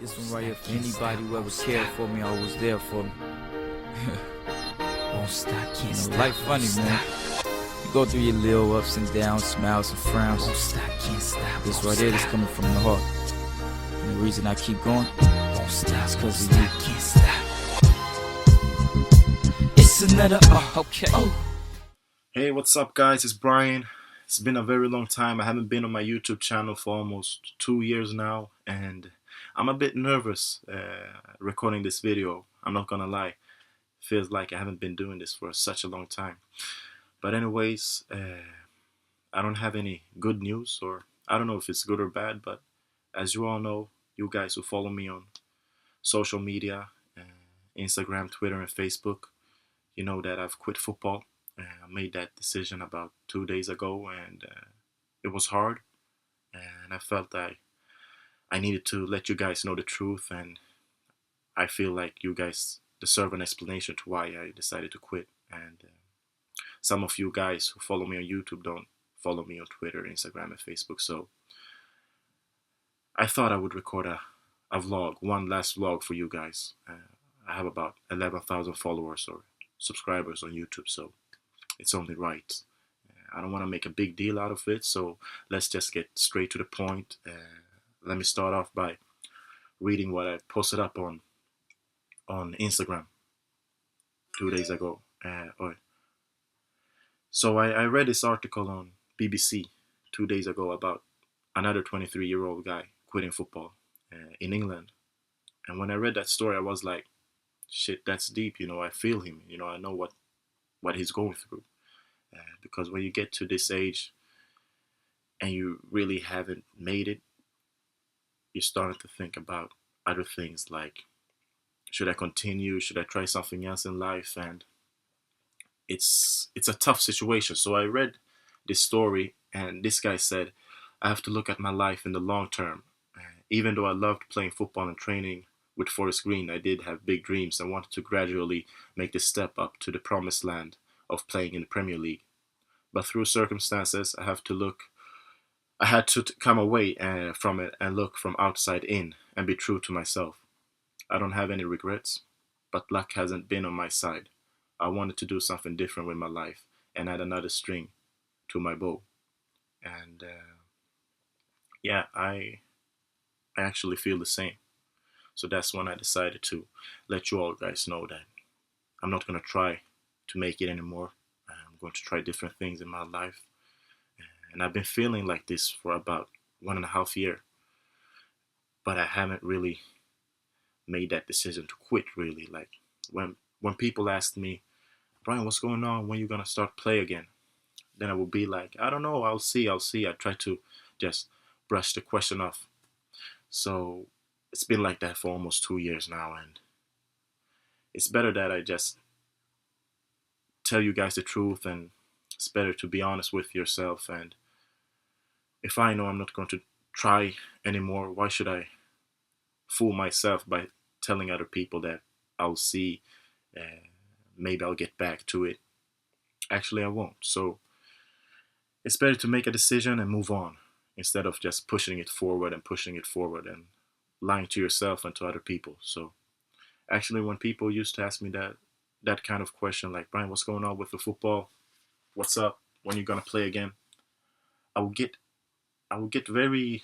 This one right here for anybody who ever cared for me or was there for me. Won't stop, can't stop. Life funny, man. You go through your little ups and downs, smiles and frowns. Won't stop, can't stop. This right here is coming from the heart. And the reason I keep going Won't stop, is won't 'cause of you. stop, can't stop. It's another Okay. Hey, what's up, guys? It's Bryan. It's been a very long time. I haven't been on my YouTube channel for almost 2 years now, and I'm a bit nervous recording this video. I'm not gonna lie. Feels like I haven't been doing this for such a long time. But anyways, I don't have any good news, or I don't know if it's good or bad, but as you all know, you guys who follow me on social media, Instagram, Twitter, and Facebook, you know that I've quit football. I made that decision about 2 days ago, and it was hard. And I felt I needed to let you guys know the truth, and I feel like you guys deserve an explanation to why I decided to quit. And some of you guys who follow me on YouTube don't follow me on Twitter, Instagram, and Facebook. So I thought I would record a vlog, one last vlog for you guys. I have about 11,000 followers or subscribers on YouTube, so it's only right. I don't want to make a big deal out of it, so let's just get straight to the point. Let me start off by reading what I posted up on Instagram 2 days ago. So I read this article on BBC 2 days ago about another 23-year-old guy quitting football in England. And when I read that story, I was like, shit, that's deep. You know, I feel him. You know, I know what he's going through. Because when you get to this age and you really haven't made it, you're starting to think about other things like, should I continue? Should I try something else in life? And it's a tough situation. So I read this story, and this guy said, I have to look at my life in the long term. Even though I loved playing football and training with Forest Green, I did have big dreams and wanted to gradually make the step up to the promised land of playing in the Premier League. But through circumstances, I had to come away from it and look from outside in and be true to myself. I don't have any regrets, but luck hasn't been on my side. I wanted to do something different with my life and add another string to my bow. And yeah, I actually feel the same. So that's when I decided to let you all guys know that I'm not going to try to make it anymore. I'm going to try different things in my life. And I've been feeling like this for about 1.5 years, but I haven't really made that decision to quit. Really, like when people ask me, Bryan, what's going on? When you gonna start play again? Then I will be like, I don't know. I'll see. I try to just brush the question off. So it's been like that for almost 2 years now, and it's better that I just tell you guys the truth, and it's better to be honest with yourself. And if I know I'm not going to try anymore, why should I fool myself by telling other people that I'll see, maybe I'll get back to it? Actually, I won't. So it's better to make a decision and move on instead of just pushing it forward and lying to yourself and to other people. So actually, when people used to ask me that kind of question, like, Bryan, what's going on with the football? What's up? When you gonna play again? I would get very,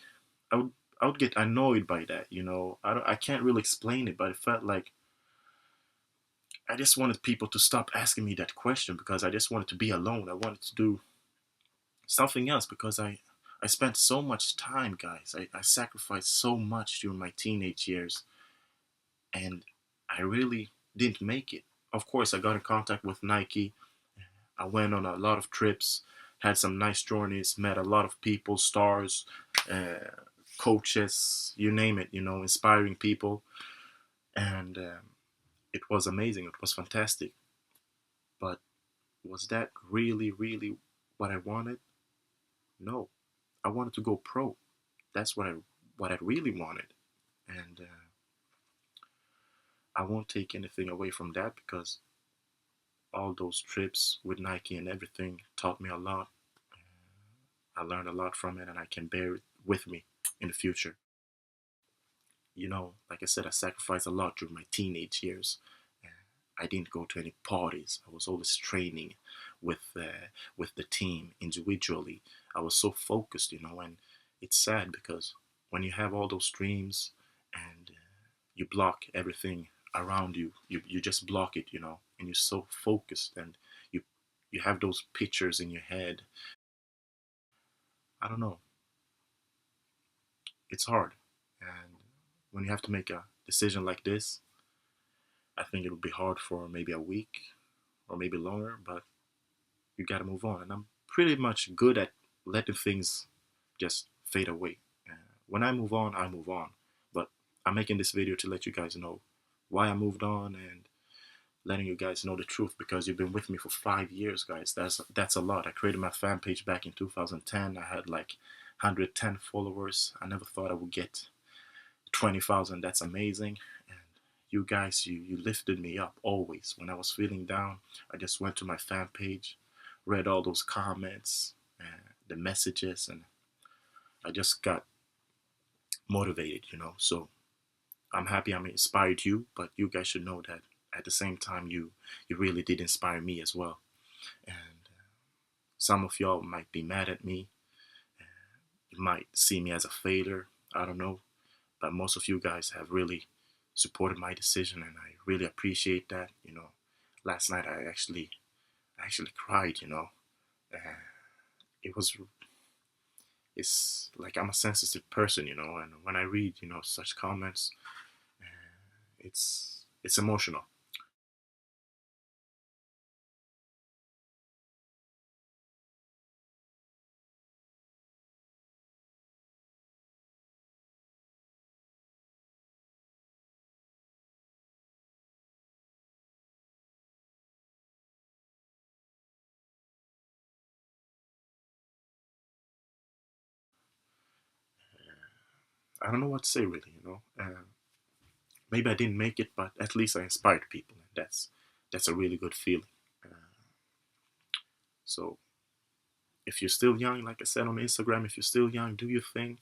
I would get annoyed by that. You know, I can't really explain it, but it felt like I just wanted people to stop asking me that question because I just wanted to be alone. I wanted to do something else because I spent so much time, guys. I sacrificed so much during my teenage years, and I really didn't make it. Of course, I got in contact with Nike. I went on a lot of trips, had some nice journeys, met a lot of people, stars, coaches, you name it, you know, inspiring people. And it was amazing. It was fantastic. But was that really, really what I wanted? No. I wanted to go pro. That's what I really wanted. And I won't take anything away from that because all those trips with Nike and everything taught me a lot. I learned a lot from it, and I can bear it with me in the future. like I said, I sacrificed a lot during my teenage years. I didn't go to any parties. I was always training with the team individually. I was so focused, and it's sad because when you have all those dreams and you block everything around you, you just block it, and you're so focused and you you have those pictures in your head. I don't know. It's hard, and when you have to make a decision like this, I think it'll be hard for maybe a week or maybe longer, but you gotta move on. And I'm pretty much good at letting things just fade away. When I move on, I move on. But I'm making this video to let you guys know why I moved on and letting you guys know the truth because you've been with me for 5 years, guys. That's a lot. I created my fan page back in 2010. I had like 110 followers. I never thought I would get 20,000. That's amazing. And you guys, you lifted me up always. When I was feeling down, I just went to my fan page, read all those comments, the messages, and I just got motivated. So I'm happy I inspired you, but you guys should know that at the same time, you really did inspire me as well. And some of y'all might be mad at me. You might see me as a failure. I don't know. But most of you guys have really supported my decision, and I really appreciate that. Last night I actually cried. It was it's like I'm a sensitive person, and when I read such comments, it's emotional. I don't know what to say really. Maybe I didn't make it, but at least I inspired people, and that's a really good feeling. Uh, so if you're still young, like I said on Instagram, if you're still young, do your thing.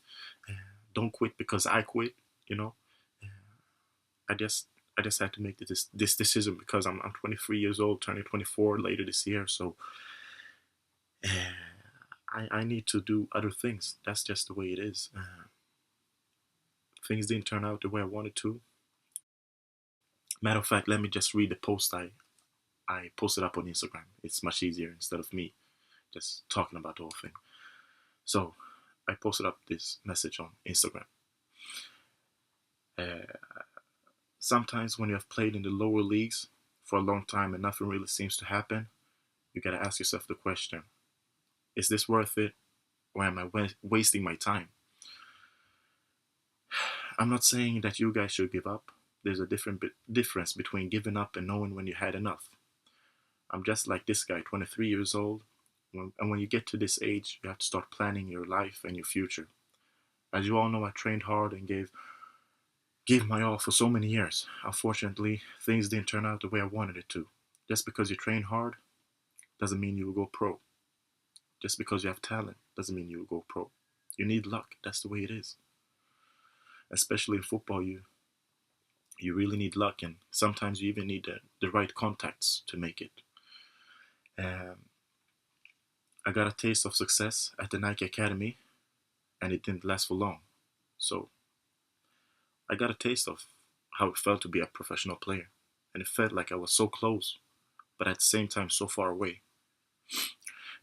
Uh, don't quit because I quit. You know, I just I just had to make this decision because I'm 23 years old, turning 24 later this year. So I need to do other things. That's just the way it is. Things didn't turn out the way I wanted to. Matter of fact, let me just read the post I posted up on Instagram. It's much easier instead of me just talking about the whole thing. So I posted up this message on Instagram. Uh, Sometimes when you have played in the lower leagues for a long time and nothing really seems to happen, you gotta ask yourself the question: is this worth it, or am I wasting my time? I'm not saying that you guys should give up. There's a difference between giving up and knowing when you had enough. I'm just like this guy, 23 years old. And when you get to this age, you have to start planning your life and your future. As you all know, I trained hard and gave my all for so many years. Unfortunately, things didn't turn out the way I wanted it to. Just because you train hard doesn't mean you will go pro. Just because you have talent doesn't mean you will go pro. You need luck. That's the way it is. Especially in football, you really need luck, and sometimes you even need the right contacts to make it. Um, I got a taste of success at the Nike Academy, and it didn't last for long. So I got a taste of how it felt to be a professional player, and it felt like I was so close, but at the same time so far away.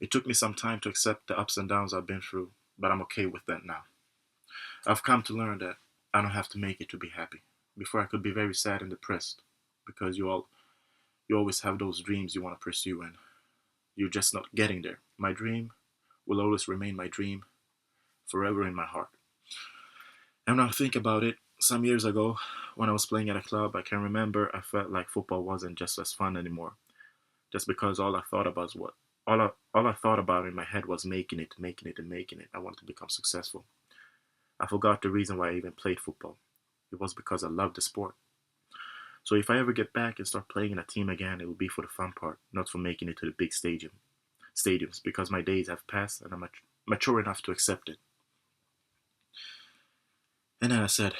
It took me some time to accept the ups and downs I've been through, but I'm okay with that now. I've come to learn that I don't have to make it to be happy. Before I could be very sad and depressed because you always have those dreams you want to pursue and you're just not getting there. My dream will always remain my dream forever in my heart. And when I think about it, some years ago when I was playing at a club, I can remember I felt like football wasn't just as fun anymore. Just because all I thought about was what all I thought about in my head was making it, making it, and making it. I wanted to become successful. I forgot the reason why I even played football. It was because I loved the sport. So if I ever get back and start playing in a team again, it will be for the fun part, not for making it to the big stadiums, because my days have passed and I'm mature enough to accept it. And then I said,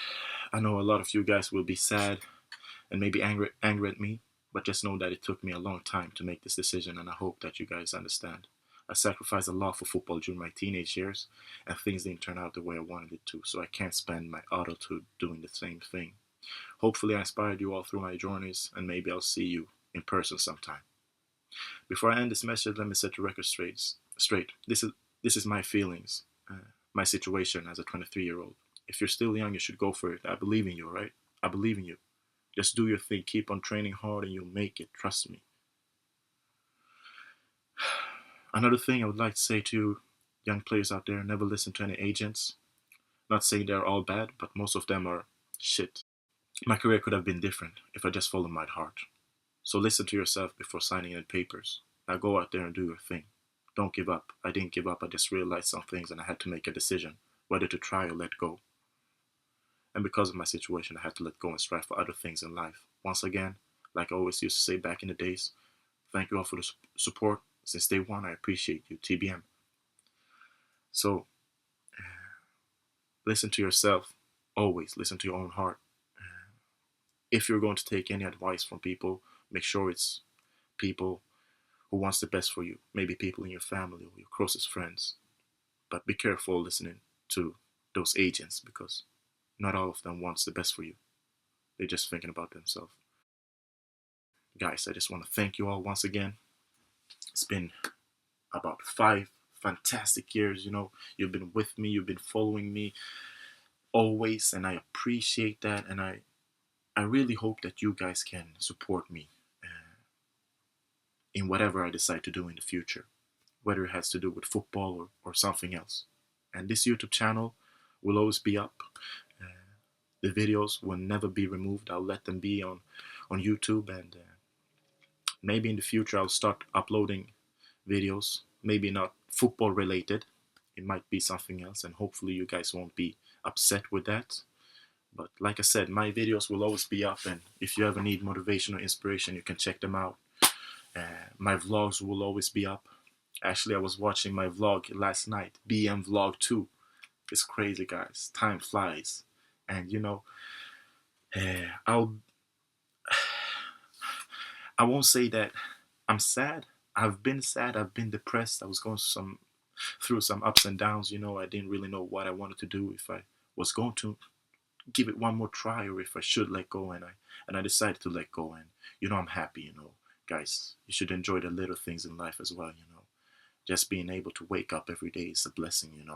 I know a lot of you guys will be sad and maybe angry at me, but just know that it took me a long time to make this decision, and I hope that you guys understand. I sacrificed a lot for football during my teenage years, and things didn't turn out the way I wanted it to, so I can't spend my adulthood doing the same thing. Hopefully, I inspired you all through my journeys, and maybe I'll see you in person sometime. Before I end this message, let me set the record straight. This is my feelings, my situation as a 23-year-old. If you're still young, you should go for it. I believe in you, right? I believe in you. Just do your thing. Keep on training hard, and you'll make it. Trust me. Another thing I would like to say to young players out there: never listen to any agents. Not saying they're all bad, but most of them are shit. My career could have been different if I just followed my heart. So listen to yourself before signing any papers. Now go out there and do your thing. Don't give up. I didn't give up. I just realized some things and I had to make a decision whether to try or let go. And because of my situation, I had to let go and strive for other things in life. Once again, like I always used to say back in the days, thank you all for the support. Since day one, I appreciate you, TBM. So listen to yourself. Always listen to your own heart. If you're going to take any advice from people, make sure it's people who wants the best for you. Maybe people in your family or your closest friends. But be careful listening to those agents, because not all of them wants the best for you. They're just thinking about themselves. Guys, I just want to thank you all once again. It's been about 5 fantastic years. You've been with me, you've been following me always, and I appreciate that. And I really hope that you guys can support me in whatever I decide to do in the future, whether it has to do with football or something else. And this YouTube channel will always be up. The videos will never be removed. I'll let them be on YouTube, and maybe in the future I'll start uploading videos, maybe not football related. It might be something else, and hopefully you guys won't be upset with that. But like I said, my videos will always be up, and if you ever need motivation or inspiration, you can check them out. My vlogs will always be up. Actually, I was watching my vlog last night, BM Vlog 2. It's crazy, guys. Time flies. And I won't say that I'm sad. I've been sad. I've been depressed. I was going through some ups and downs. I didn't really know what I wanted to do, if I was going to give it one more try or if I should let go. And I decided to let go. And I'm happy. Guys, you should enjoy the little things in life as well. Just being able to wake up every day is a blessing.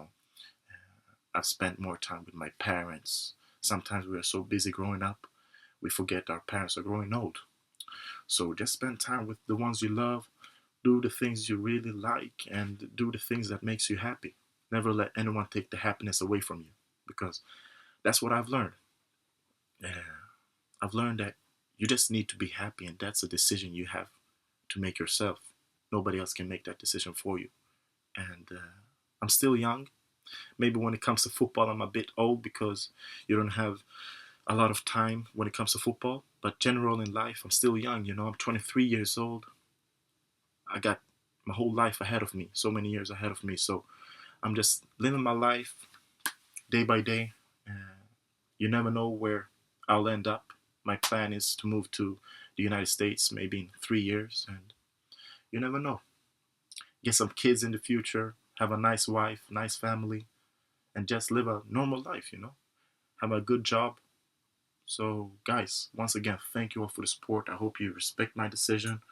I've spent more time with my parents. Sometimes we are so busy growing up, we forget our parents are growing old. So just spend time with the ones you love, do the things you really like, and do the things that makes you happy. Never let anyone take the happiness away from you, because that's what I've learned. I've learned that you just need to be happy, and that's a decision you have to make yourself. Nobody else can make that decision for you. And I'm still young. Maybe when it comes to football, I'm a bit old because you don't have a lot of time when it comes to football. But general in life, I'm still young. I'm 23 years old. I got my whole life ahead of me, so many years ahead of me. So I'm just living my life day by day. You never know where I'll end up. My plan is to move to the United States maybe in 3 years, and you never know. Get some kids in the future, have a nice wife, nice family, and just live a normal life, have a good job. So guys, once again, thank you all for the support. I hope you respect my decision,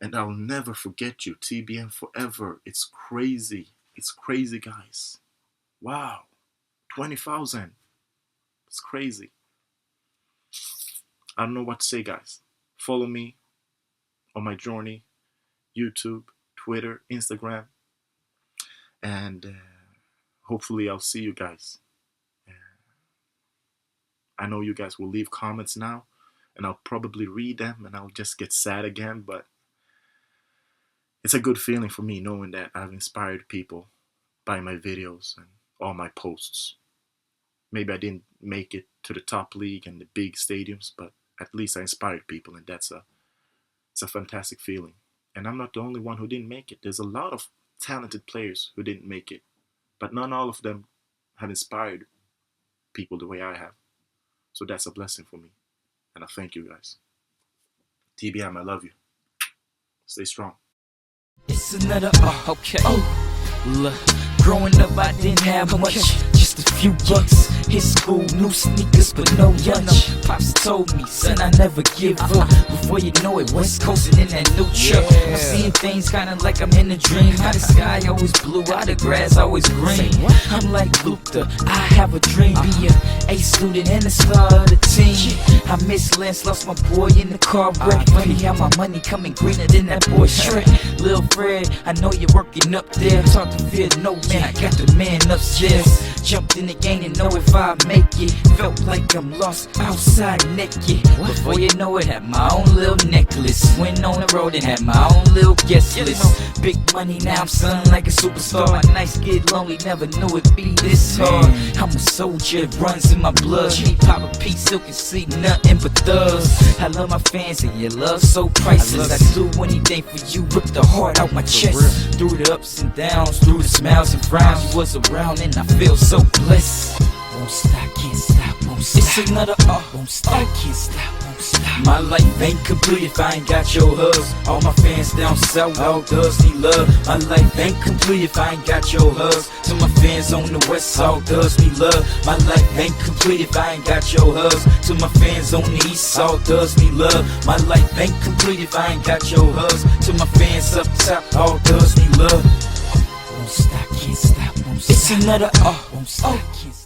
and I'll never forget you. TBN forever. It's crazy. It's crazy, guys. Wow. 20,000. It's crazy. I don't know what to say, guys. Follow me on my journey, YouTube, Twitter, Instagram, and hopefully I'll see you guys. I know you guys will leave comments now, and I'll probably read them, and I'll just get sad again, but it's a good feeling for me knowing that I've inspired people by my videos and all my posts. Maybe I didn't make it to the top league and the big stadiums, but at least I inspired people, and it's a fantastic feeling. And I'm not the only one who didn't make it. There's a lot of talented players who didn't make it, but not all of them have inspired people the way I have. So that's a blessing for me. And I thank you guys. TBM, I love you. Stay strong. It's another Okay. Look, growing up I didn't have much, just a few bucks. Hit school, new sneakers, but no lunch. Pops told me, son, I never give up. Before you know it, West Coastin' in that new truck. I'm seeing things kinda like I'm in a dream. How the sky always blue, how the grass always green. I'm like Luther, I have a dream. Be a A student and a star of the team. I miss Lance, lost my boy in the car wreck. Funny how my money coming greener than that boy Shrek. Lil Fred, I know you're working up there. Talk to fear, no man, I got the man upstairs. Jumped in the game and know if I make it. Felt like I'm lost outside naked. Before you know it, had my own little necklace. Went on the road and had my own little guest list. Big money, now I'm sounding like a superstar. My nights get lonely, never knew it'd be this hard. I'm a soldier, it runs in my blood. Me, Papa P, Silk, and see nothing but thugs. I love my fans and your love so priceless. I do anything for you, rip the heart out my chest. Through the ups and downs, through the smiles and frowns, you was around and I feel so blessed. Won't stop, can't stop, won't stop. It's another won't stop, can't stop, won't stop. My life ain't complete if I ain't got your hugs. All my fans down south, all does need love. My life ain't complete if I ain't got your hugs. To my fans on the west, all does need love. My life ain't complete if I ain't got your hugs. To my fans on the east, all does need love. My life ain't complete if I ain't got your hugs. To my fans up top, all does need love. Won't stop, can't stop, won't stop. It's another won't stop, can't stop.